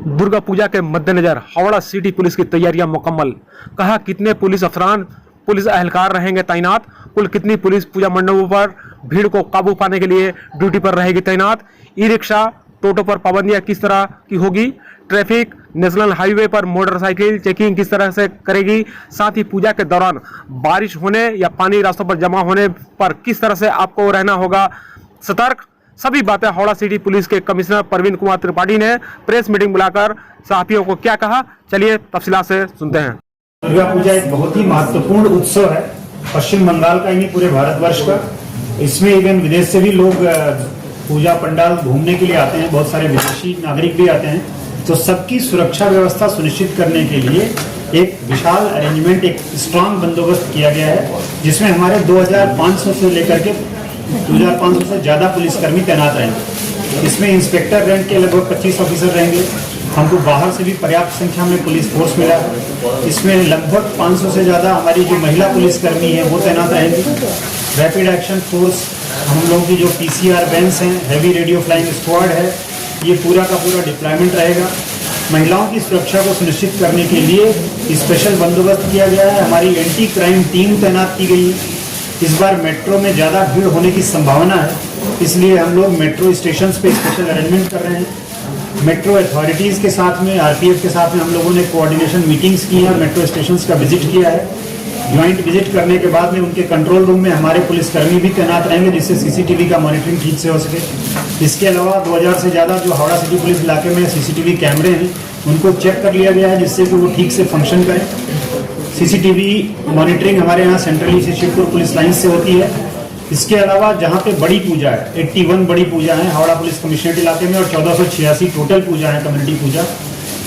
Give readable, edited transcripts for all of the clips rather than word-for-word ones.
दुर्गा पूजा के मद्देनजर Howrah city police की तैयारियां मुकम्मल। कहा कितने पुलिस अफसरान पुलिस एहलकार रहेंगे तैनात, कुल कितनी पुलिस पूजा मंडपों पर भीड़ को काबू पाने के लिए ड्यूटी पर रहेगी तैनात, ई रिक्शा टोटो पर पाबंदियां किस तरह की होगी, ट्रैफिक नेशनल हाईवे पर मोटरसाइकिल चेकिंग किस तरह से करेगी, साथ ही पूजा के दौरान बारिश होने या पानी रास्तों पर जमा होने पर किस तरह से आपको रहना होगा सतर्क। सभी बातें हावड़ा सिटी पुलिस के कमिश्नर प्रवीण कुमार त्रिपाठी ने प्रेस मीटिंग बुलाकर सहाफियों को क्या कहा, चलिए तफसीलात से सुनते हैं। दुर्गा पूजा एक बहुत ही महत्वपूर्ण उत्सव है पश्चिम बंगाल का ही नहीं पूरे भारतवर्ष का। इसमें इवन विदेश से भी लोग पूजा पंडाल घूमने के लिए आते हैं, बहुत सारे विदेशी नागरिक भी आते हैं। तो सबकी सुरक्षा व्यवस्था सुनिश्चित करने के लिए एक विशाल अरेंजमेंट, एक स्ट्रांग बंदोबस्त किया गया है, जिसमें हमारे 2500 से लेकर के 2500 से ज्यादा पुलिसकर्मी तैनात रहेंगे। इसमें इंस्पेक्टर रैंक के लगभग 25 ऑफिसर रहेंगे। हमको बाहर से भी पर्याप्त संख्या में पुलिस फोर्स मिला है। इसमें लगभग 500 से ज्यादा हमारी जो महिला पुलिसकर्मी है वो तैनात रहेंगी। रैपिड एक्शन फोर्स, हम लोगों की जो PCR बैंस हैं, हैवी रेडियो फ्लाइंग स्क्वाड है, ये पूरा का पूरा डिप्लॉयमेंट रहेगा। महिलाओं की सुरक्षा को सुनिश्चित करने के लिए स्पेशल बंदोबस्त किया गया है। हमारी एंटी क्राइम टीम तैनात की गई है। इस बार मेट्रो में ज़्यादा भीड़ होने की संभावना है, इसलिए हम लोग मेट्रो स्टेशंस पे स्पेशल अरेंजमेंट कर रहे हैं। मेट्रो अथॉरिटीज़ के साथ में, RPF के साथ में हम लोगों ने कोऑर्डिनेशन मीटिंग्स की हैं, मेट्रो स्टेशंस का विजिट किया है। ज्वाइंट विजिट करने के बाद में उनके कंट्रोल रूम में हमारे पुलिसकर्मी भी तैनात रहेंगे, जिससे CCTV का मॉनिटरिंग ठीक से हो सके। इसके अलावा 2000 से ज़्यादा जो हावड़ा सिटी पुलिस इलाके में CCTV कैमरे हैं उनको चेक कर लिया गया है, जिससे कि वो ठीक से फंक्शन करें। CCTV मॉनिटरिंग हमारे यहाँ सेंट्रली से शिवपुर पुलिस लाइन से होती है। इसके अलावा जहाँ पे बड़ी पूजा है, 81 बड़ी पूजा है हावड़ा पुलिस कमिश्नरेट इलाके में और 1486 टोटल पूजा है कम्युनिटी पूजा,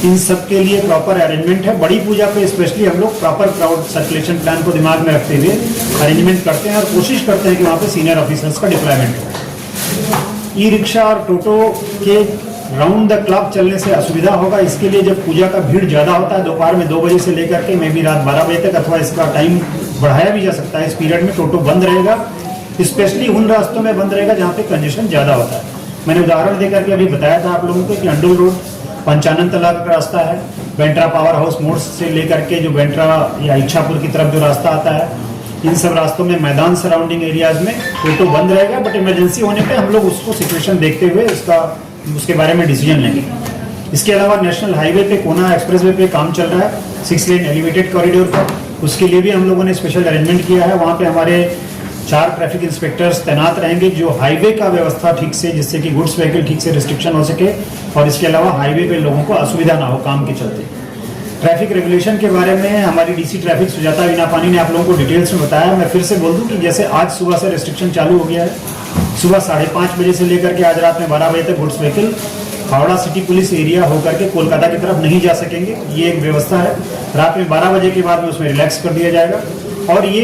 इन सब के लिए प्रॉपर अरेंजमेंट है। बड़ी पूजा पे स्पेशली हम लोग प्रॉपर क्राउड सर्कुलेशन प्लान को दिमाग में रखते हुए अरेंजमेंट करते हैं और कोशिश करते हैं कि वहाँ पे सीनियर ऑफिसर्स का डिप्लॉयमेंट हो। ई रिक्शा और टोटो के राउंड द क्लॉक चलने से असुविधा होगा, इसके लिए जब पूजा का भीड़ ज़्यादा होता है दोपहर में 2 बजे से लेकर के मे भी रात 12 बजे तक, अथवा इसका टाइम बढ़ाया भी जा सकता है, इस पीरियड में टोटो बंद रहेगा। स्पेशली उन रास्तों में बंद रहेगा जहाँ पे कंजेशन ज़्यादा होता है। मैंने उदाहरण देकर के अभी बताया था आप लोगों को कि अंडुल रोड पंचानन तालाब का रास्ता है, बेंट्रा पावर हाउस मोड़ से लेकर के जो बेंट्रा या इच्छापुर की तरफ जो रास्ता आता है, इन सब रास्तों में मैदान सराउंडिंग एरियाज में टोटो बंद रहेगा। बट इमरजेंसी होने पे हम लोग उसको सिचुएशन देखते हुए उसके बारे में डिसीजन लेंगे। इसके अलावा नेशनल हाईवे पे कोना एक्सप्रेसवे पे काम चल रहा है 6 लेन एलिवेटेड कॉरिडोर पर, उसके लिए भी हम लोगों ने स्पेशल अरेंजमेंट किया है। वहाँ पे हमारे 4 ट्रैफिक इंस्पेक्टर्स तैनात रहेंगे जो हाईवे का व्यवस्था ठीक से, जिससे कि गुड्स व्हीकल ठीक से रिस्ट्रिक्शन हो सके और इसके अलावा हाईवे पे लोगों को असुविधा ना हो काम के चलते। ट्रैफिक रेगुलेशन के बारे में हमारी DC ट्रैफिक सुजाता वीनापानी ने आप लोगों को डिटेल्स में बताया। मैं फिर से बोल दूं कि जैसे आज सुबह से रेस्ट्रिक्शन चालू हो गया है, सुबह 5:30 बजे से लेकर के आज रात में 12 बजे तक goods vehicle Howrah city police area होकर के कोलकाता की तरफ नहीं जा सकेंगे। ये एक व्यवस्था है। रात में 12 बजे के बाद में उसमें रिलैक्स कर दिया जाएगा और ये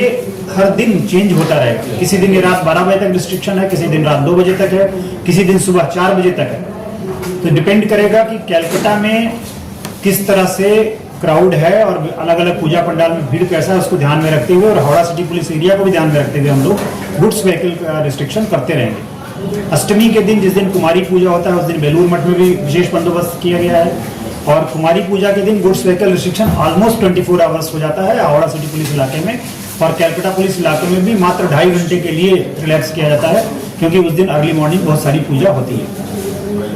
हर दिन चेंज होता रहेगा। किसी दिन ये रात 12 बजे तक रिस्ट्रिक्शन है, किसी दिन रात 2 बजे तक है, किसी दिन सुबह 4 बजे तक है। तो डिपेंड करेगा कि कैलकाटा में किस तरह से क्राउड है और अलग अलग पूजा पंडाल में भीड़ कैसा है, उसको ध्यान में रखते हुए और हावड़ा सिटी पुलिस एरिया को भी ध्यान में रखते हुए हम लोग गुड्स व्हीकल का रिस्ट्रिक्शन करते रहेंगे। अष्टमी के दिन, जिस दिन कुमारी पूजा होता है, उस दिन बेलूर मठ में भी विशेष बंदोबस्त किया गया है और कुमारी पूजा के दिन goods vehicle restriction almost 24 hours हो जाता है हावड़ा सिटी पुलिस इलाके में, और कैलकाटा पुलिस इलाके में भी मात्र 2.5 घंटे के लिए रिलैक्स किया जाता है, क्योंकि उस दिन अर्ली मॉर्निंग बहुत सारी पूजा होती है।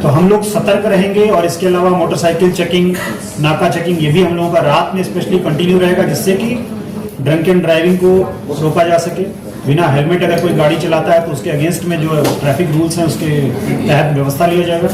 तो हम लोग सतर्क रहेंगे और इसके अलावा मोटरसाइकिल चेकिंग, नाका चेकिंग, ये भी हम लोगों का रात में स्पेशली कंटिन्यू रहेगा, जिससे कि ड्रंक एंड ड्राइविंग को रोका जा सके। बिना हेलमेट अगर कोई गाड़ी चलाता है तो उसके अगेंस्ट में जो ट्रैफिक रूल्स हैं उसके तहत व्यवस्था लिया जाएगा।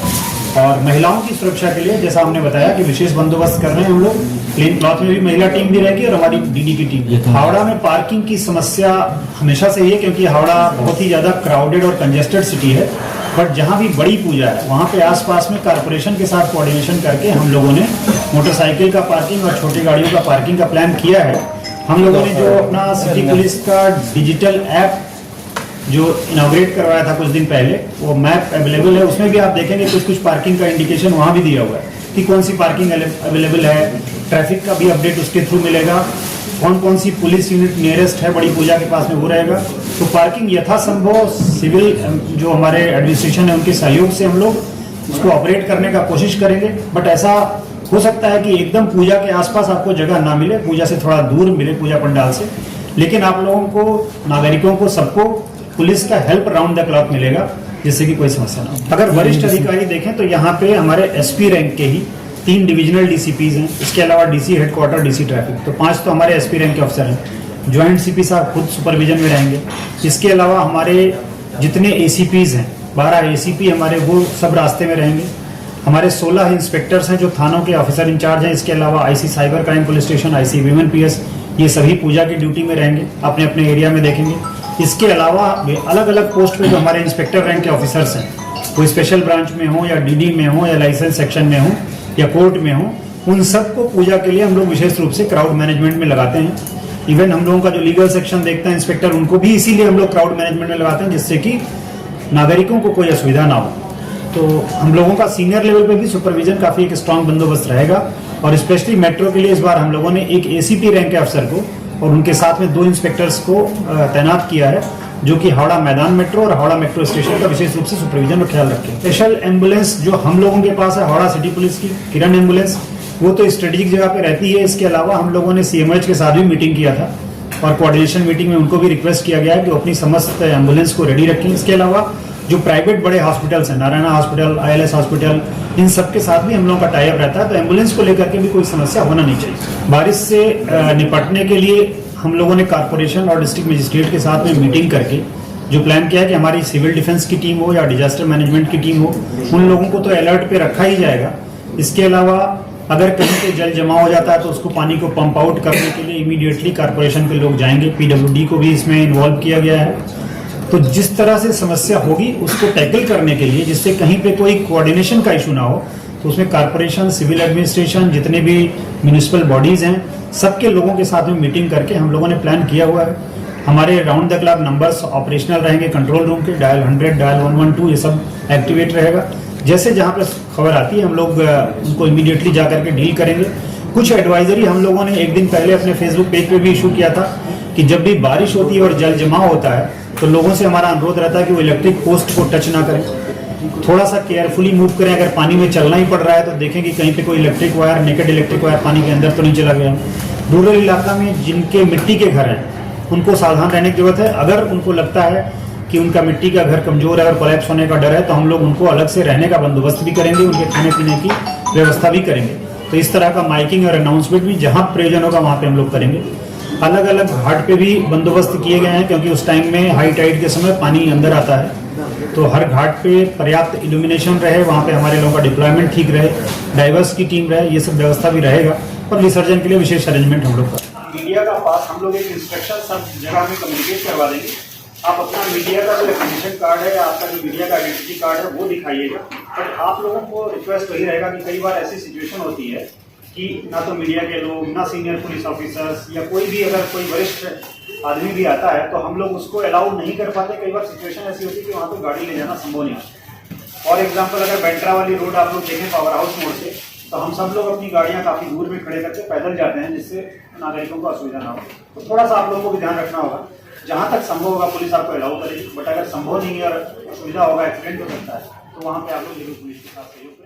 और महिलाओं की सुरक्षा के लिए जैसा हमने बताया कि विशेष बंदोबस्त कर रहे हैं हम लोग। प्लेन क्लॉथ में भी महिला टीम भी रहेगी और हमारी DD की टीम। हावड़ा में पार्किंग की समस्या हमेशा से ही है, क्योंकि हावड़ा बहुत ही ज़्यादा क्राउडेड और कंजेस्टेड सिटी है। बट जहाँ भी बड़ी पूजा है वहाँ पे आसपास में कारपोरेशन के साथ कोऑर्डिनेशन करके हम लोगों ने मोटरसाइकिल का पार्किंग और छोटी गाड़ियों का पार्किंग का प्लान किया है। हम लोगों ने जो अपना सिटी पुलिस का डिजिटल ऐप जो इनॉग्रेट करवाया था कुछ दिन पहले, वो मैप अवेलेबल है। उसमें भी आप देखेंगे कुछ पार्किंग का इंडिकेशन वहाँ भी दिया हुआ है कि कौन सी पार्किंग अवेलेबल है। ट्रैफिक का भी अपडेट उसके थ्रू मिलेगा, कौन सी पुलिस यूनिट नियरेस्ट है बड़ी पूजा के पास में वो रहेगा। तो पार्किंग यथासंभव सिविल जो हमारे एडमिनिस्ट्रेशन है उनके सहयोग से हम लोग उसको ऑपरेट करने का कोशिश करेंगे। बट ऐसा हो सकता है कि एकदम पूजा के आसपास आपको जगह ना मिले, पूजा से थोड़ा दूर मिले, पूजा पंडाल से, लेकिन आप लोगों को, नागरिकों को, सबको पुलिस का हेल्प राउंड द क्लॉक मिलेगा, जिससे कि कोई समस्या ना हो। अगर वरिष्ठ अधिकारी देखें तो यहाँ पे हमारे एसपी रैंक के ही 3 डिविजनल डीसीपीज हैं, इसके अलावा डीसी हेडक्वार्टर, डीसी ट्रैफिक, तो 5 तो हमारे एसपी रैंक के अफसर हैं। ज्वाइंट सीपी साहब खुद सुपरविजन में रहेंगे। इसके अलावा हमारे जितने एसीपीज हैं, 12 एसीपी हमारे, वो सब रास्ते में रहेंगे। हमारे 16 इंस्पेक्टर्स हैं जो थानों के ऑफिसर इंचार्ज हैं। इसके अलावा IC cyber crime police station, IC women PS, ये सभी पूजा की ड्यूटी में रहेंगे, अपने अपने एरिया में देखेंगे। इसके अलावा अलग अलग पोस्ट पे जो हमारे इंस्पेक्टर रैंक के ऑफिसर्स हैं, वो स्पेशल ब्रांच में हो या डीडी में हो या लाइसेंस सेक्शन में हो या कोर्ट में हो, उन सबको पूजा के लिए हम लोग विशेष रूप से क्राउड मैनेजमेंट में लगाते हैं। इवन हम लोगों का जो लीगल सेक्शन देखता है इंस्पेक्टर, उनको भी इसीलिए हम लोग क्राउड मैनेजमेंट में लगाते हैं, जिससे कि नागरिकों को कोई असुविधा ना हो। तो हम लोगों का सीनियर लेवल पे भी सुपरविजन, काफी एक स्ट्रांग बंदोबस्त रहेगा। और स्पेशली मेट्रो के लिए इस बार हम लोगों ने एक एसीपी रैंक के अफसर को और उनके साथ में 2 इंस्पेक्टर्स को तैनात किया है, जो कि हावड़ा मैदान मेट्रो और हावड़ा मेट्रो स्टेशन का विशेष रूप से सुपरविजन और ख्याल रखें। स्पेशल एम्बुलेंस जो हम लोगों के पास है, हावड़ा सिटी पुलिस की किरण एम्बुलेंस, वो तो स्ट्रेटेजिक जगह पे रहती है। इसके अलावा हम लोगों ने सीएमएच के साथ भी मीटिंग किया था और कोऑर्डिनेशन मीटिंग में उनको भी रिक्वेस्ट किया गया है कि वो अपनी समस्त एम्बुलेंस को रेडी रखें। इसके अलावा जो प्राइवेट बड़े हॉस्पिटल्स हैं, नारायणा हॉस्पिटल, आईएलएस हॉस्पिटल, इन सब के साथ भी हम लोगों का टाई अप रहता है, तो एम्बुलेंस को लेकर के भी कोई समस्या होना नहीं चाहिए। बारिश से निपटने के लिए हम लोगों ने कारपोरेशन और डिस्ट्रिक्ट मजिस्ट्रेट के साथ में मीटिंग करके जो प्लान किया है कि हमारी सिविल डिफेंस की टीम हो या डिजास्टर मैनेजमेंट की टीम हो, उन लोगों को तो अलर्ट पे रखा ही जाएगा। इसके अलावा अगर कहीं पे जल जमा हो जाता है तो उसको पानी को पंप आउट करने के लिए इमीडिएटली कारपोरेशन के लोग जाएंगे। पीडब्ल्यूडी को भी इसमें इन्वॉल्व किया गया है। तो जिस तरह से समस्या होगी उसको टैकल करने के लिए, जिससे कहीं पे कोई कोऑर्डिनेशन का इशू ना हो, तो उसमें कारपोरेशन, सिविल एडमिनिस्ट्रेशन, जितने भी म्यूनिसिपल बॉडीज हैं, सबके लोगों के साथ में मीटिंग करके हम लोगों ने प्लान किया हुआ है। हमारे round the clock numbers operational रहेंगे कंट्रोल रूम के, डायल 100, डायल 112, ये सब एक्टिवेट रहेगा। जैसे जहाँ पे खबर आती है हम लोग उनको इमीडिएटली जा करके डील करेंगे। कुछ एडवाइजरी हम लोगों ने एक दिन पहले अपने फेसबुक पेज पे भी इशू किया था कि जब भी बारिश होती है और जल जमाव होता है तो लोगों से हमारा अनुरोध रहता है कि वो इलेक्ट्रिक पोस्ट को टच ना करें, थोड़ा सा केयरफुली मूव करें। अगर पानी में चलना ही पड़ रहा है तो देखें कि कहीं पे कोई electric wire, naked electric wire पानी के अंदर तो नहीं चला गया। रूरल इलाका में जिनके मिट्टी के घर हैं उनको सावधान रहने की जरूरत है। अगर उनको लगता है कि उनका मिट्टी का घर कमजोर है और कोलैप्स होने का डर है तो हम लोग उनको अलग से रहने का बंदोबस्त भी करेंगे, उनके खाने पीने की व्यवस्था भी करेंगे। तो इस तरह का माइकिंग और अनाउंसमेंट भी जहां प्रयोजन होगा वहां पे हम लोग करेंगे। अलग अलग घाट पे भी बंदोबस्त किए गए हैं, क्योंकि उस टाइम में हाई टाइड के समय पानी अंदर आता है। तो हर घाट पे पर्याप्त इल्यूमिनेशन रहे, वहां पे हमारे लोगों का डिप्लॉयमेंट ठीक रहे, डाइवर्स की टीम रहे, ये सब व्यवस्था भी रहेगा। और विसर्जन के लिए विशेष अरेंजमेंट हम लोग का मीडिया का पास हम लोग एक इंस्ट्रक्शन सब जगह में कम्युनिकेट करवा देंगे। आप अपना मीडिया का जो रिकग्निशन कार्ड है या आपका जो मीडिया का आइडेंटिटी कार्ड है वो दिखाइएगा। बट आप लोगों को रिक्वेस्ट वही रहेगा कि कई बार ऐसी सिचुएशन होती है कि ना तो मीडिया के लोग, ना सीनियर पुलिस ऑफिसर्स या कोई भी अगर कोई वरिष्ठ आदमी भी आता है तो हम लोग उसको अलाउ नहीं कर पाते। कई बार सिचुएशन ऐसी होती है कि वहाँ तो गाड़ी ले जाना संभव नहीं है। और एग्जाम्पल अगर बैंड्रा वाली रोड आप लोग देखें पावर हाउस मोड़ से, तो हम सब लोग अपनी गाड़ियाँ काफ़ी दूर में खड़े करके पैदल जाते हैं, जिससे नागरिकों को असुविधा ना हो। तो थोड़ा सा आप लोगों को भी ध्यान रखना होगा। जहाँ तक संभव होगा पुलिस आपको अलाउ करेगी, बट अगर संभव नहीं है और असुविधा होगा, एक्सीडेंट हो सकता है, तो वहाँ पे आप लोग जरूर पुलिस के साथ सहयोग